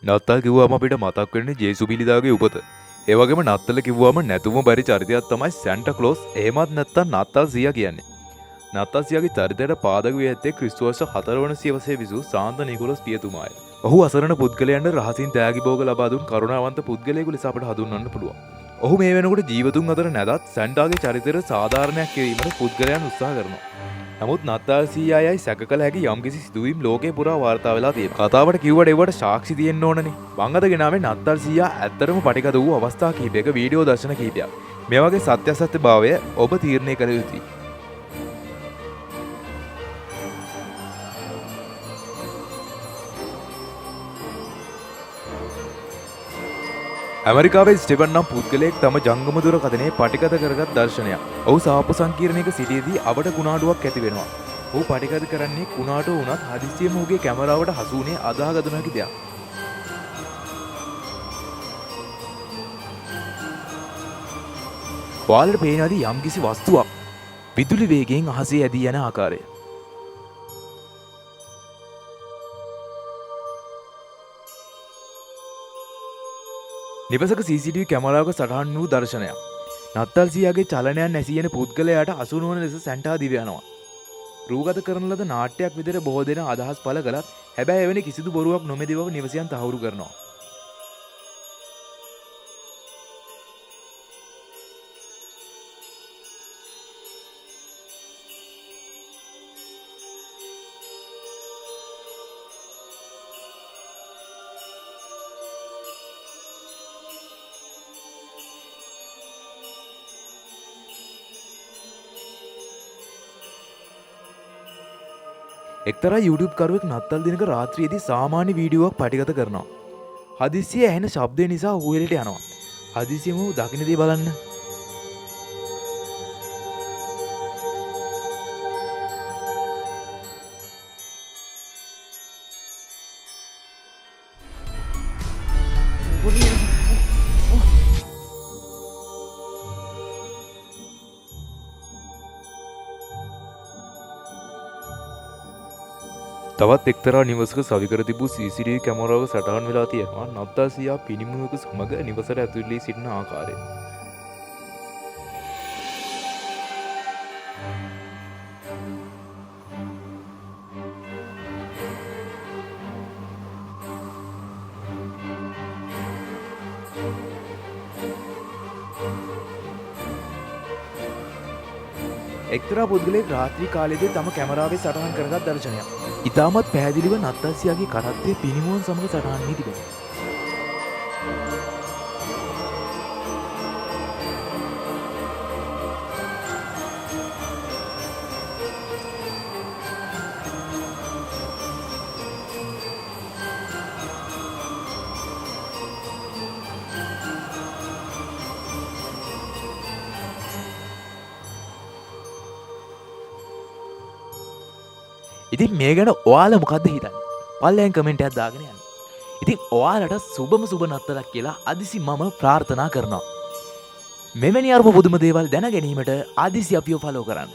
නත්තල් කිව්වම අපිට මතක් වෙන්නේ ජේසු පිළිදාගේ උපත. ඒ වගේම නත්තල කිව්වම නැතුම බැරි චරිතයක් තමයි සැන්ටා ක්ලෝස්. එහෙමත් නැත්නම් නත්තල් සියා කියන්නේ. නත්තල් සියාගේ චරිතයට පාදක වී ඇත්තේ ක්‍රිස්තු වර්ෂ 4 වන සියවසේ විසූ සාන්ත නිකෝලස් පියතුමාය. ඔහු අසරණ පුද්ගලයන්ට රහසින් තෑගි භෝග ලබා දුන් කරුණාවන්ත පුද්ගලයෙකු ලෙස අපට හඳුන්වන්න පුළුවන්. ඔහු මේ වෙනකොට ජීවතුන් අතර නැදත් සැන්ටාගේ චරිතයට සාධාරණයක් කිරීමට පුද්ගලයන් උත්සාහ කරනවා. නමුත් නත්තල් සීයායයි සැක කළ හැකි යම්කිසි සිදුවීම් ලෝකේ පුරා වාර්තා වෙලා තියෙනවා. කතාවට කිව්වට ඒවට සාක්ෂි තියෙන්න ඕනනේ. මං අද ගෙනාවේ නත්තල් සීයා ඇත්තටම පටිගත වූ අවස්ථා කිහිපයක වීඩියෝ දර්ශන කිහිපයක්. මේ වගේ සත්‍යාසත්‍යභාවය ඔබ තීරණය කළ යුතුයි. ඇමරිකාවේ ස්ටෙවන් නම් පුද්ගලයෙක් තම ජංගම දුරකථනයේ පටිගත කරගත් දර්ශනයක්. ඔහු සාප්පු සංකීර්ණයක සිටියේදී අපට කුණාටුවක් ඇති වෙනවා. ඔහු පටිගත කරන්නේ කුණාටුව වුණත් හදිස්සියෙම ඔහුගේ කැමරාවට හසු වුණේ අදාහගත නොහැකි දෙයක්. ඔයාලට පේනවාද යම්කිසි වස්තුවක් විදුලි වේගයෙන් අහසේ ඇදී යන ආකාරය? නිවසක CCTV කැමරාවක සටහන් වූ දර්ශනයක්. නත්තල් සීයාගේ චලනයන් ඇසී යන පුද්ගලයාට හසු නොවන ලෙස සැන්ටා දිව යනවා. රූගත කරන ලද නාට්‍යයක් විදිහට බොහෝ දෙනා අදහස් පළ කළත් හැබැයි එවැනි කිසිදු බොරුවක් නොමැති බව නිවසයන් තහවුරු කරනවා. එක්තරා YouTube කරුවෙක් නත්තල් දිනක රාත්‍රියේදී සාමාන්‍ය වීඩියෝවක් පටිගත කරනවා. හදිස්සියේ ඇහෙන ශබ්දය නිසා ඔහු එලට යනවා. හදිස්සියම ඔහු දකින්න දේ බලන්න. තවත් එක්තරා නිවසක සවිකර තිබූ CCTV කැමරාවක සටහන් වෙලා තියෙනවා නත්තල් සීයා පිනිමුවක සමග නිවසට ඇතුල් වී සිටින ආකාරය. එක්තරා පුද්ගලයෙක් රාත්‍රී කාලයේදී තම කැමරාවේ සටහන් කරගත් දර්ශනයක්. ඉතාමත් පැහැදිලිව නත්තල් සීයාගේ කරත්තය පිනිමුවන් සමග සටහන් වී තිබෙනවා. ඉතින් මේ ගැන ඔයාලා මොකද්ද හිතන්නේ? පල්ලෙන් කමෙන්ට් එකක් දාගෙන යන්න. ඉතින් ඔයාලට සුබම සුබ නත්තලක් කියලා අදිසි මම ප්‍රාර්ථනා කරනවා. මෙවැනි අරුම පුදුම දේවල් දැන ගැනීමට අදිසි අපිව ෆලෝ කරන්න.